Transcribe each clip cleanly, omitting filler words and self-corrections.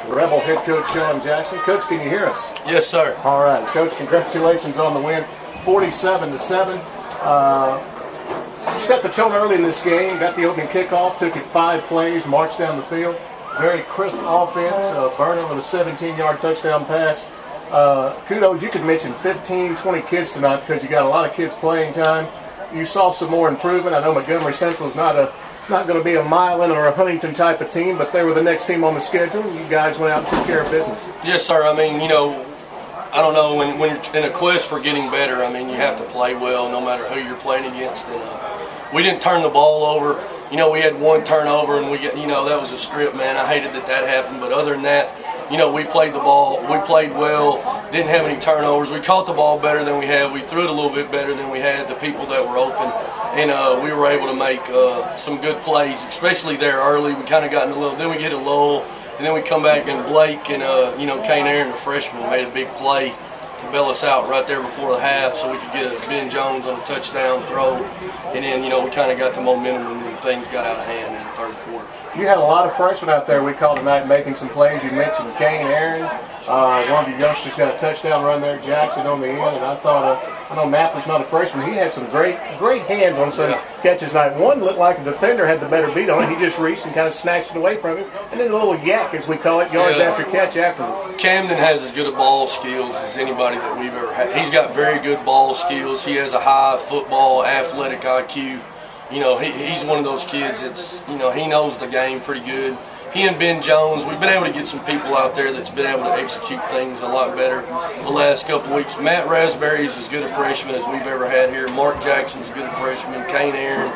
Rebel head coach Sean Jackson. Coach, can you hear us? Yes, sir. All right, Coach. Congratulations on the win, 47-7. You set the tone early in this game. Got the opening kickoff. Took it 5 plays. Marched down the field. Very crisp offense. Burner with a 17-yard touchdown pass. Kudos. You could mention 15, 20 kids tonight because you got a lot of kids playing time. You saw some more improvement. I know Montgomery Central is not going to be a Milan or a Huntington type of team, but they were the next team on the schedule. You guys went out and took care of business. Yes, sir. I mean, you know, I don't know, when you're in a quest for getting better, I mean, you have to play well no matter who you're playing against. And we didn't turn the ball over. You know, we had 1 turnover, and that was a strip, man. I hated that happened, but other than that, you know, we played the ball. We played well. Didn't have any turnovers. We caught the ball better than we had. We threw it a little bit better than we had. The people that were open, and we were able to make some good plays, especially there early. We kind of got in a little. Then we get a lull, and then we come back, and Blake and Kane Aaron, the freshman, made a big play to bail us out right there before the half, so we could get a Ben Jones on a touchdown throw, and then we kind of got the momentum, and then things got out of hand in the third quarter. You had a lot of freshmen out there we called tonight making some plays. You mentioned Kane Aaron. One of your youngsters got a touchdown run there, Jackson on the end, and I thought, I know Matt was not a freshman. He had some great hands on some catches tonight. One looked like a defender had the better beat on it. He just reached and kind of snatched it away from him. And then a little yak, as we call it, yards after catch afterwards. Camden has as good a ball skills as anybody that we've ever had. He's got very good ball skills. He has a high football athletic IQ. You know, he's one of those kids that's, he knows the game pretty good. He and Ben Jones, we've been able to get some people out there that's been able to execute things a lot better the last couple of weeks. Matt Raspberry is as good a freshman as we've ever had here. Mark Jackson's a good a freshman. Kane Aaron.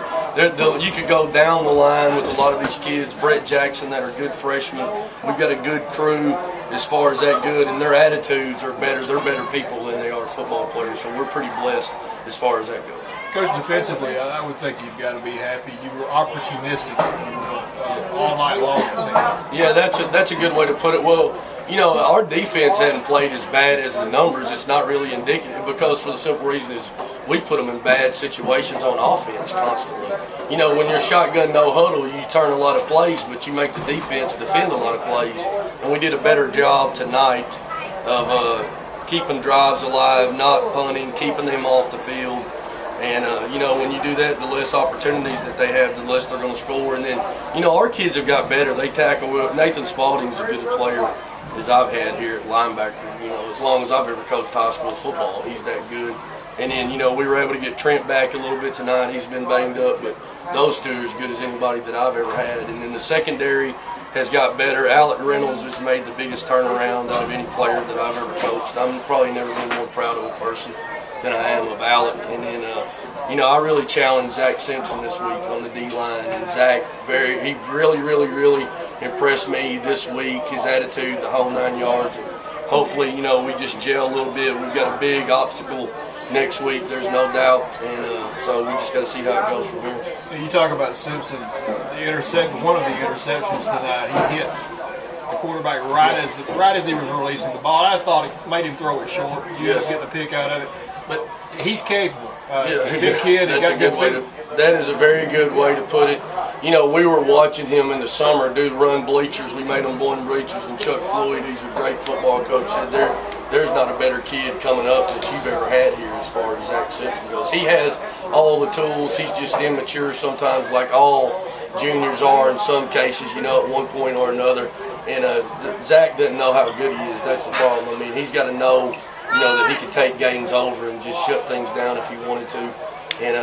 You could go down the line with a lot of these kids. Brett Jackson that are good freshmen. We've got a good crew as far as that good, and their attitudes are better. They're better people than they are football players, so we're pretty blessed as far as that goes. Coach, defensively, I would think you've got to be happy. You were opportunistic all night long. Yeah, that's a good way to put it. Well, our defense hadn't played as bad as the numbers. It's not really indicative because for the simple reason is we put them in bad situations on offense constantly. When you're shotgun no huddle, you turn a lot of plays, but you make the defense defend a lot of plays. And we did a better job tonight of keeping drives alive, not punting, keeping them off the field. And, when you do that, the less opportunities that they have, the less they're going to score. And then, our kids have got better. They tackle well. Nathan Spalding's as good a player as I've had here at linebacker. As long as I've ever coached high school football, he's that good. And then, we were able to get Trent back a little bit tonight. He's been banged up, but those two are as good as anybody that I've ever had. And then the secondary has got better. Alec Reynolds has made the biggest turnaround out of any player that I've ever coached. I'm probably never been more proud of a person than I am of Alec. And then, I really challenged Zach Simpson this week on the D-line. And Zach, he really impressed me this week. His attitude, the whole 9 yards. And hopefully, we just gel a little bit. We've got a big obstacle next week, there's no doubt. And so we just got to see how it goes from here. You talk about Simpson, one of the interceptions tonight. He hit the quarterback right as he was releasing the ball. I thought it made him throw it short. You get the pick out of it. But he's capable. Big kid. That is a very good way to put it. We were watching him in the summer run bleachers. We made him run bleachers, and Chuck Floyd, he's a great football coach, said there's not a better kid coming up that you've ever had here as far as Zach Simpson goes. He has all the tools. He's just immature sometimes, like all juniors are in some cases, at one point or another. And Zach doesn't know how good he is. That's the problem. I mean, he's got to know, that he could take games over and just shut things down if he wanted to. And,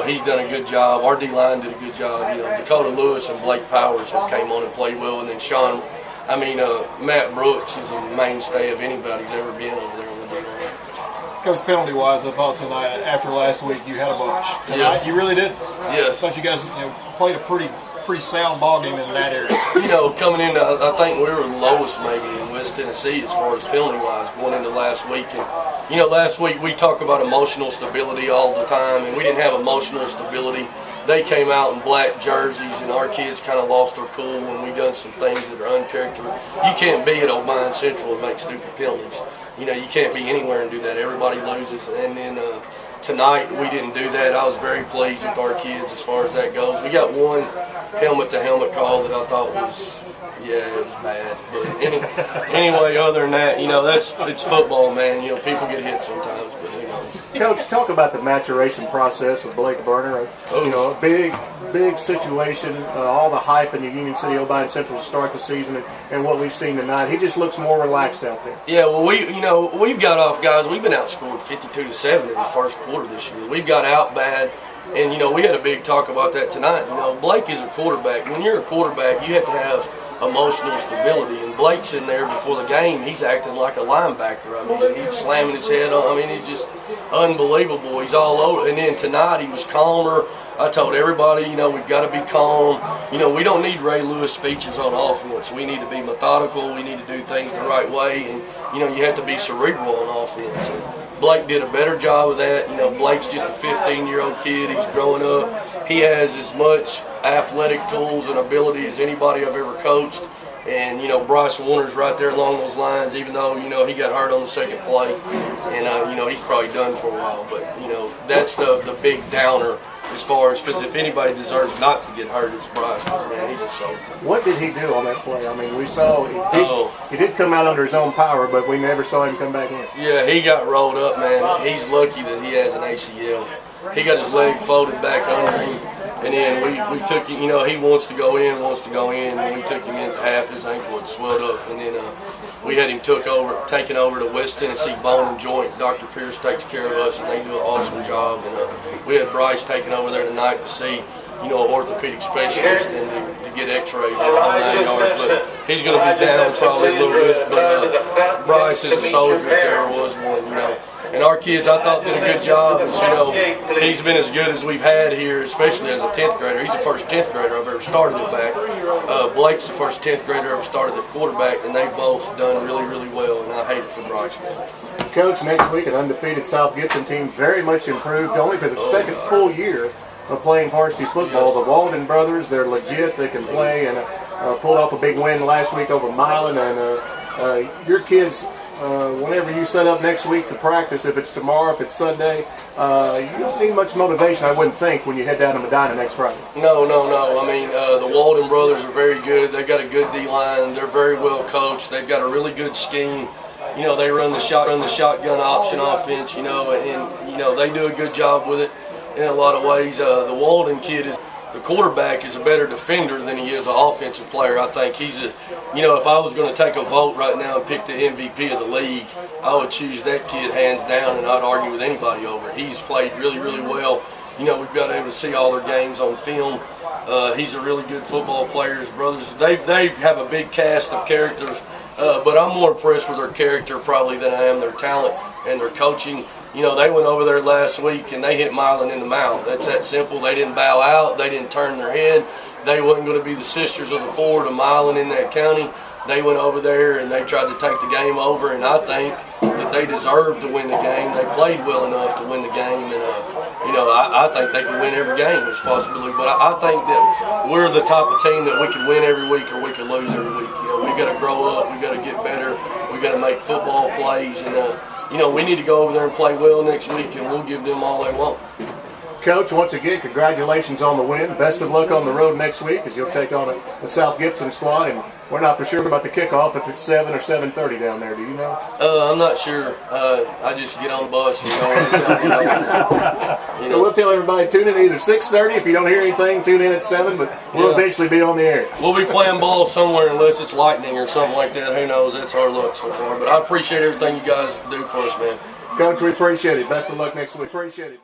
he's done a good job. Our D-line did a good job. Dakota Lewis and Blake Powers have came on and played well. And then Matt Brooks is a mainstay of anybody's ever been over there on the D-line. Coach, penalty-wise, I thought tonight, after last week, you had a bunch. Tonight, yes. You really did. Yes. I thought you guys played a pretty sound ball game in that area. Coming in, I think we were the lowest maybe in West Tennessee as far as penalty-wise going into last week. And, last week we talk about emotional stability all the time, and we didn't have emotional stability. They came out in black jerseys, and our kids kind of lost their cool when we done some things that are uncharacteristic. You can't be at Mont Central and make stupid penalties. You can't be anywhere and do that. Everybody loses. And then tonight we didn't do that. I was very pleased with our kids as far as that goes. We got one helmet-to-helmet call that I thought was, yeah, it was bad. But anyway, other than that, you know, it's football, man. You know, people get hit sometimes, but who knows. Coach, talk about the maturation process of Blake Burner. You know, a big situation, all the hype in the Union City Montgomery Central to start the season, and what we've seen tonight. He just looks more relaxed out there. Yeah, well, we've got off, guys. We've been outscored 52-7 in the first quarter this year. We've got out bad. And, you know, we had a big talk about that tonight. You know, Blake is a quarterback. When you're a quarterback, you have to have emotional stability. And Blake's in there before the game. He's acting like a linebacker. I mean, he's slamming his head on. I mean, he's just unbelievable. He's all over. And then tonight he was calmer. I told everybody, you know, we've got to be calm. You know, we don't need Ray Lewis speeches on offense. We need to be methodical. We need to do things the right way. And, you know, you have to be cerebral on offense. And Blake did a better job of that. You know, Blake's just a 15-year-old kid. He's growing up. He has as much athletic tools and ability as anybody I've ever coached. And, you know, Bryce Warner's right there along those lines, even though, you know, he got hurt on the second play. And, you know, he's probably done for a while. But, you know, that's the big downer as far as, because if anybody deserves not to get hurt, it's Bryce, because, man, he's a soldier. What did he do on that play? I mean, we saw he did come out under his own power, but we never saw him come back in. Yeah, he got rolled up, man. He's lucky that he has an ACL. He got his leg folded back under him, and then we took him, you know, he wants to go in, and we took him in half. His ankle had swelled up, and then we had him taken over to West Tennessee Bone and Joint. Dr. Pierce takes care of us, and they do an awesome job. And we had Bryce taken over there tonight to see, you know, an orthopedic specialist and to get x-rays at home 9 yards. But he's going to be down probably a little bit. But Bryce is a soldier if there ever was one, you know. And our kids, I thought, did a good job. But, you know, he's been as good as we've had here, especially as a 10th grader. He's the first 10th grader I've ever started at back. Blake's the first 10th grader ever started at quarterback, and they've both done really, really well, and I hate it for Bryce, man. Coach, next week an undefeated South Gibson team, very much improved, only for the second full year of playing varsity football. Yes. The Walden brothers, they're legit, they can play, and pulled off a big win last week over Milan. And your kids, whenever you set up next week to practice, if it's tomorrow, if it's Sunday, you don't need much motivation, I wouldn't think, when you head down to Medina next Friday. No. I mean, the Walden brothers are very good. They've got a good D-line. They're very well coached. They've got a really good scheme. You know, they run the shotgun option offense, you know, and, you know, they do a good job with it in a lot of ways. The Walden kid the quarterback is a better defender than he is an offensive player. I think he's you know, if I was going to take a vote right now and pick the MVP of the league, I would choose that kid hands down, and I'd argue with anybody over it. He's played really, really well. You know, we've got able to see all their games on film. He's a really good football player. His brothers, they have a big cast of characters, but I'm more impressed with their character probably than I am their talent and their coaching. You know, they went over there last week and they hit Milan in the mouth. That's that simple. They didn't bow out. They didn't turn their head. They wasn't going to be the sisters of the poor to Milan in that county. They went over there and they tried to take the game over, and I think that they deserved to win the game. They played well enough to win the game, and you know, I think they can win every game. It's possibility, but I think that we're the type of team that we can win every week or we can lose every week. You know, we got to grow up. We got to get better. We got to make football plays, and you know, we need to go over there and play well next week, and we'll give them all they want. Coach, once again, congratulations on the win. Best of luck on the road next week as you'll take on a South Gibson squad, and we're not for sure about the kickoff, if it's 7 or 7:30 down there. Do you know? I'm not sure. I just get on the bus and go. You know. We'll tell everybody, tune in either 6:30. If you don't hear anything, tune in at 7, but we'll eventually be on the air. We'll be playing ball somewhere unless it's lightning or something like that. Who knows? That's our luck so far. But I appreciate everything you guys do for us, man. Coach, we appreciate it. Best of luck next week. Appreciate it.